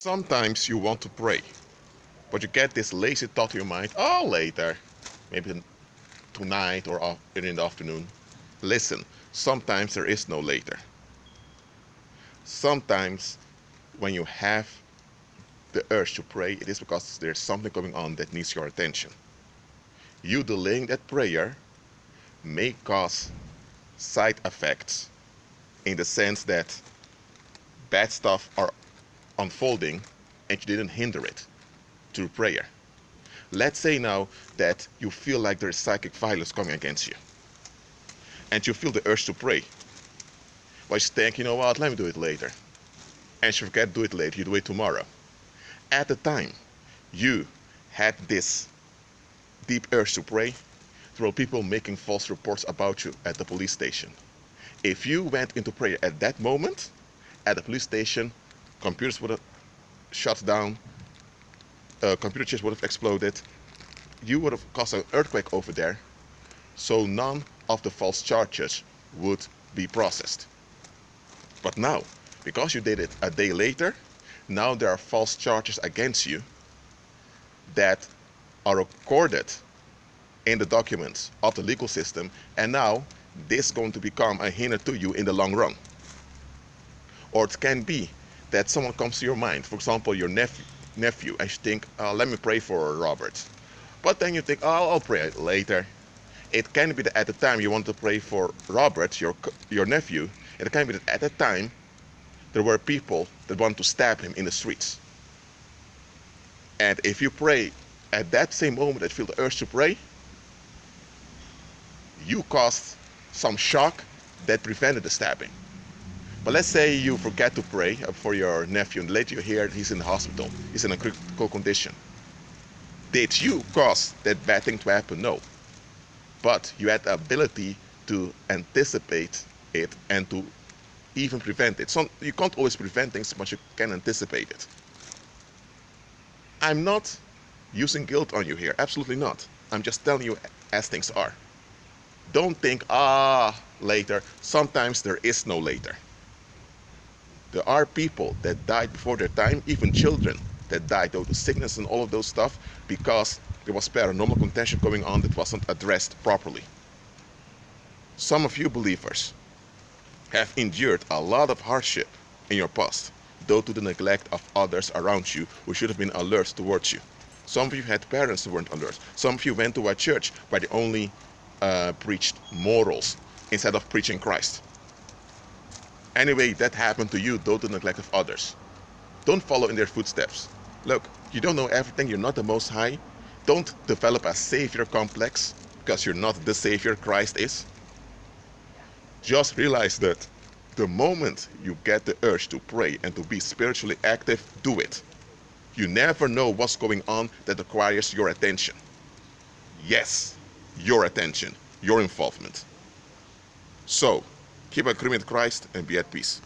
Sometimes you want to pray, but you get this lazy thought in your mind, oh, later, maybe tonight or in the afternoon. Listen, sometimes there is no later. Sometimes when you have the urge to pray, it is because there's something going on that needs your attention. You delaying that prayer may cause side effects in the sense that bad stuff are unfolding and you didn't hinder it through prayer. Let's say now that you feel like there is psychic violence coming against you and you feel the urge to pray. But you think, you know what, let me do it later. And you forget to do it later, you do it tomorrow. At the time you had this deep urge to pray, there were people making false reports about you at the police station. If you went into prayer at that moment, at the police station, computers would have shut down, computer chips would have exploded, you would have caused an earthquake over there, so none of the false charges would be processed. But now, because you did it a day later, now there are false charges against you that are recorded in the documents of the legal system, and now this is going to become a hinder to you in the long run. Or it can be that someone comes to your mind, for example your nephew, and you think, let me pray for Robert. But then you think, oh, I'll pray later. It can be that at the time you want to pray for Robert, your nephew, it can be that at the time there were people that want to stab him in the streets. And if you pray at that same moment that you feel the urge to pray, you caused some shock that prevented the stabbing. But let's say you forget to pray for your nephew and later you hear he's in the hospital, he's in a critical condition. Did you cause that bad thing to happen? No. But you had the ability to anticipate it and to even prevent it. So you can't always prevent things, but you can anticipate it. I'm not using guilt on you here, absolutely not. I'm just telling you as things are. Don't think, later. Sometimes there is no later. There are people that died before their time, even children that died due to sickness and all of those stuff because there was paranormal contention going on that wasn't addressed properly. Some of you believers have endured a lot of hardship in your past due to the neglect of others around you who should have been alert towards you. Some of you had parents who weren't alert. Some of you went to a church where they only preached morals instead of preaching Christ. Anyway, that happened to you due to the neglect of others. Don't follow in their footsteps. Look, you don't know everything, you're not the Most High. Don't develop a savior complex because you're not the savior Christ is. Just realize that the moment you get the urge to pray and to be spiritually active, do it. You never know what's going on that requires your attention. Yes, your attention, your involvement. So, keep agreement with Christ and be at peace.